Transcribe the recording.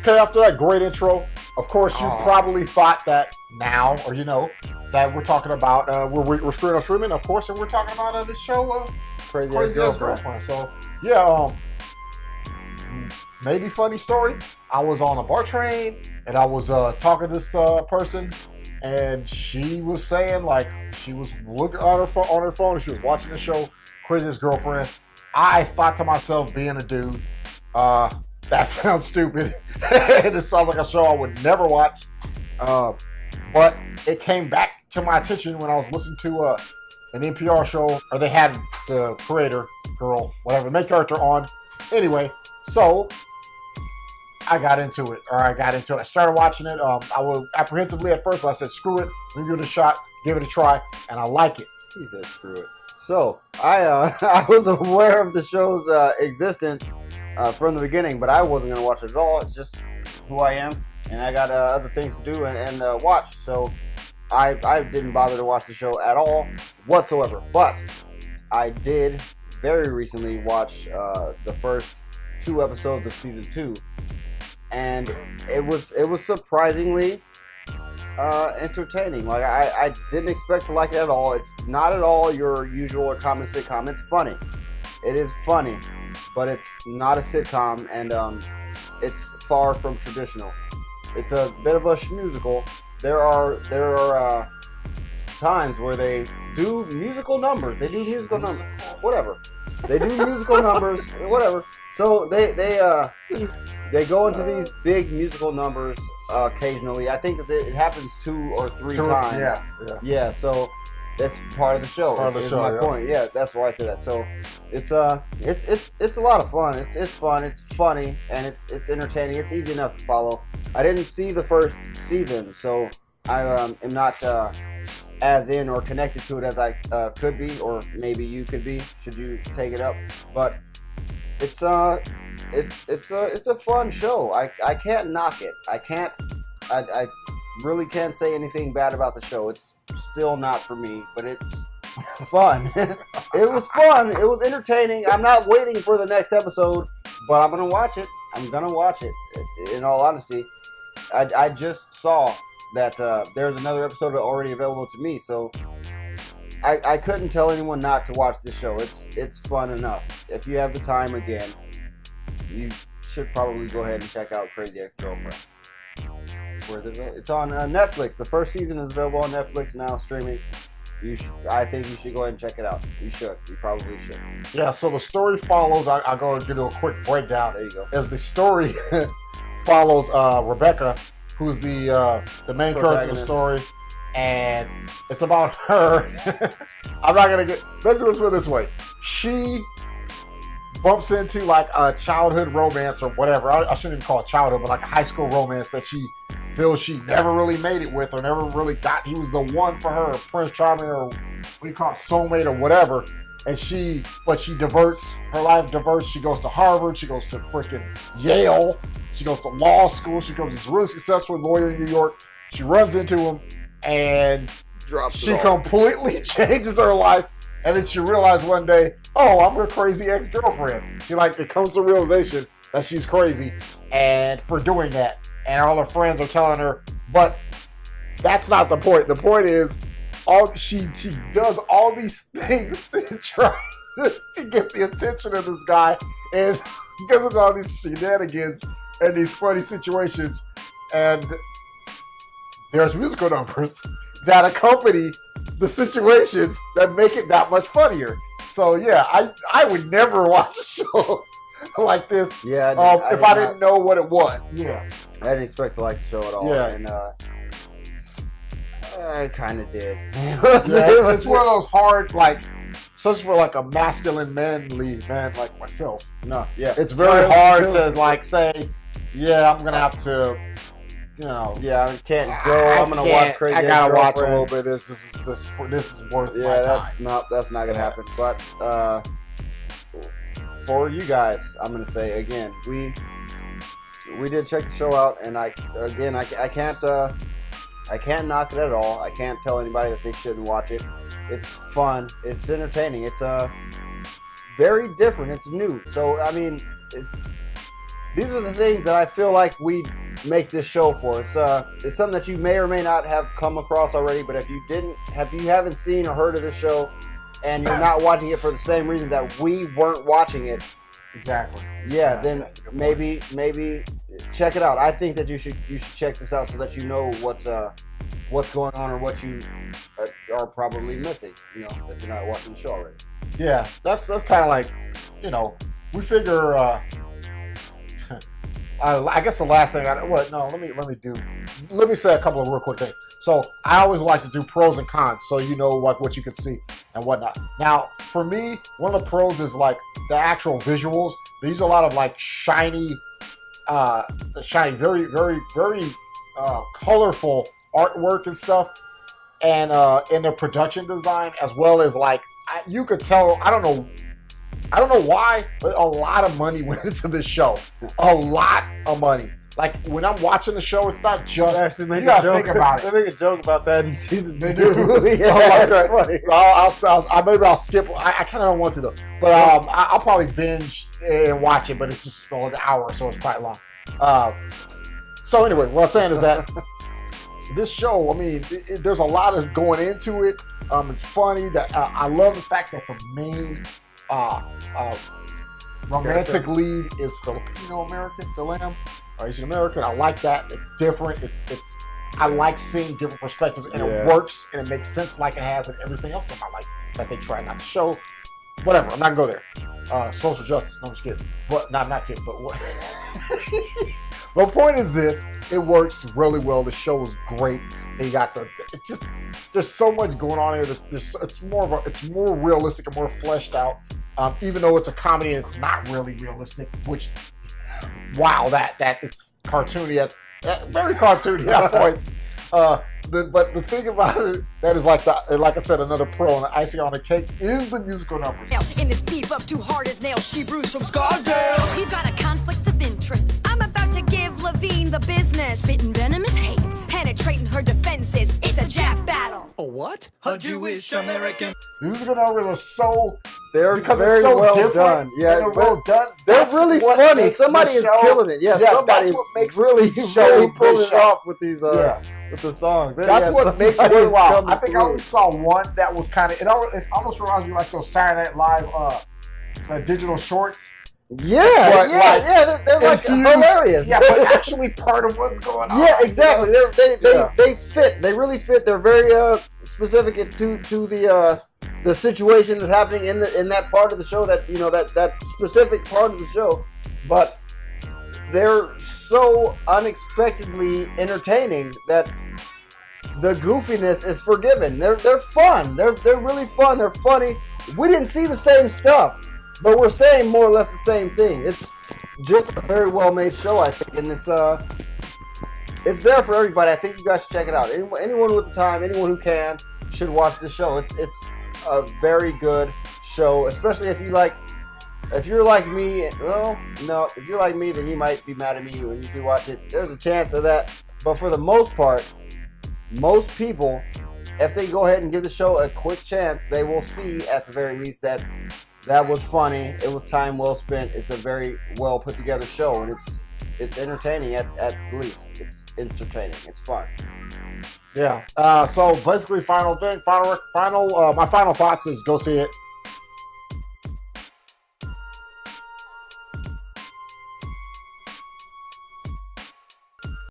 Okay, after that great intro, of course, you probably thought that now, or that we're talking about, we're screwing on streaming, of course, and we're talking about this show, Crazy Ex-Girlfriend. So, yeah, maybe funny story. I was on a bar train, and I was talking to this person, and she was saying, like, she was looking on her phone, and she was watching the show, Crazy Ex-Girlfriend. I thought to myself, being a dude, that sounds stupid. It sounds like a show I would never watch. But it came back to my attention when I was listening to an NPR show, or they had the creator, girl, whatever, the main character on. Anyway, so I got into it. I started watching it. I was apprehensively at first, but I said, screw it. Let me give it a shot, give it a try, and I like it. He said, screw it. So, I was aware of the show's existence from the beginning, but I wasn't going to watch it at all. It's just who I am, and I got other things to do and watch. So I didn't bother to watch the show at all whatsoever. But I did very recently watch the first 2 episodes of season 2, and it was surprisingly entertaining. Like I didn't expect to like it at all. It's not at all your usual common sitcom. It's funny. It is funny, but it's not a sitcom, and it's far from traditional. It's a bit of a musical. There are times where they do musical numbers. Whatever. They do musical numbers. Whatever. So they go into these big musical numbers occasionally. I think that it happens 2 or 3 times. Yeah. So that's part of the show. Is my point. Yeah, that's why I say that. So it's a lot of fun. It's fun. It's funny, and it's entertaining. It's easy enough to follow. I didn't see the first season, so I am not as in or connected to it as I could be, or maybe you could be, should you take it up. But it's a fun show. I can't knock it. I really can't say anything bad about the show. It's still not for me, but it's fun. It was fun. It was entertaining. I'm not waiting for the next episode, but I'm gonna watch it. In all honesty, I just saw that there's another episode already available to me, so I couldn't tell anyone not to watch this show. It's fun enough. If you have the time, again, you should probably go ahead and check out Crazy Ex-Girlfriend. Where is it available? It's on Netflix. The first season is available on Netflix now, streaming. I think you should go ahead and check it out. You should. You probably should. Yeah, so the story follows, I'll go and do a quick breakdown. There you go. As the story follows Rebecca, who's the main character of the story, and it's about her. I'm not going to let's put it this way. She bumps into like a childhood romance or whatever. I shouldn't even call it childhood, but like a high school romance that she feels she never really made it with, or never really got. He was the one for her, Prince Charming, or what do you call it, soulmate or whatever. And she diverts, her life diverts. She goes to Harvard, she goes to freaking Yale, she goes to law school, she becomes this really successful lawyer in New York. She runs into him, and she completely changes her life. And then she realized one day, oh, I'm her crazy ex-girlfriend. It comes to the realization that she's crazy, and for doing that. And all her friends are telling her, but that's not the point. The point is, she does all these things to try to get the attention of this guy, and because of all these shenanigans and these funny situations, and there's musical numbers that accompany the situations that make it that much funnier. So yeah, I would never watch a show like this. Yeah, if I didn't know what it was. Yeah, I didn't expect to like the show at all. Yeah, and I kind of did. It's one of those hard, especially for a masculine, manly man like myself. No, yeah, it's very hard to say, yeah, I'm gonna have to. Yeah, I can't go. I'm gonna watch Crazy I gotta Ex-Girlfriend. watch a little bit of this. This is worth my time. That's not gonna happen. But for you guys, I'm gonna say again, we did check the show out, and I can't knock it at all. I can't tell anybody that they shouldn't watch it. It's fun. It's entertaining. It's very different. It's new. So I mean, these are the things that I feel like we make this show for. It's something that you may or may not have come across already, but if you haven't seen or heard of this show, and you're not watching it for the same reasons that we weren't watching it, exactly. Yeah, then maybe check it out. I think that you should check this out so that you know what's going on or what you are probably missing. You know, if you're not watching the show already. Yeah, that's kind of like, you know, we figure. I guess the last thing let me say a couple of real quick things. So I always like to do pros and cons, so you know what you can see and whatnot. Now, for me, one of the pros is like the actual visuals. They use a lot of like shiny, very, very, very colorful artwork and stuff, and in their production design, as well as like you could tell. I don't know why, but a lot of money went into this show. A lot of money. Like when I'm watching the show, it's not just. Actually, you gotta think about it. They make a joke about that in season 2. They do. So maybe I'll skip. I kind of don't want to though, but I'll probably binge and watch it. But it's just an hour, so it's quite long. So anyway, what I'm saying is that this show, I mean, there's a lot of going into it. It's funny that I love the fact that the main romantic lead is Filipino American, Philam, or Asian American. I like that. It's different. I like seeing different perspectives, and it works, and it makes sense like it has in everything else in my life that they try not to show. Whatever. I'm not gonna go there. Social justice. No, I'm just kidding. But I'm not kidding. But what? The point is this: it works really well. The show is great. They got there's so much going on here. It's more realistic and more fleshed out. Even though it's a comedy and it's not really realistic, which, wow, that it's cartoony very cartoony at points. But the thing about it that is like I said, another pro and the icing on the cake is the musical numbers. In this beef up too hard as nails, she brews from Scarsdale. You got a conflict of interest. I'm about to give Levine the business. Spitting venomous hate, penetrating her defenses. It's a jab battle. A what? A Jewish American. Musical numbers are so very well done. Yeah, they're well done. They're really funny. Somebody is killing it. Yeah, somebody's really pulling it off with these with the songs. That's what makes it really wild. I think I only saw one that was kind of. It almost reminds me like those Saturday Night Live digital shorts. Yeah, they're like hilarious. Yeah, but actually part of what's going on. Yeah, exactly. They fit. They really fit. They're very specific to the situation that's happening in that part of the show. That specific part of the show, but they're so unexpectedly entertaining that the goofiness is forgiven. They're fun. They're really fun. They're funny. We didn't see the same stuff, but we're saying more or less the same thing. It's just a very well-made show, I think, and it's there for everybody. I think you guys should check it out. Anyone with the time, anyone who can, should watch the show. It's a very good show, especially if you're like me. Well, no, if you're like me, then you might be mad at me when you do watch it. There's a chance of that, but for the most part, most people, if they go ahead and give the show a quick chance, they will see at the very least that was funny. It was time well spent. It's a very well put together show, and it's entertaining at least. It's entertaining. It's fun. Yeah. So basically, my final thoughts is go see it.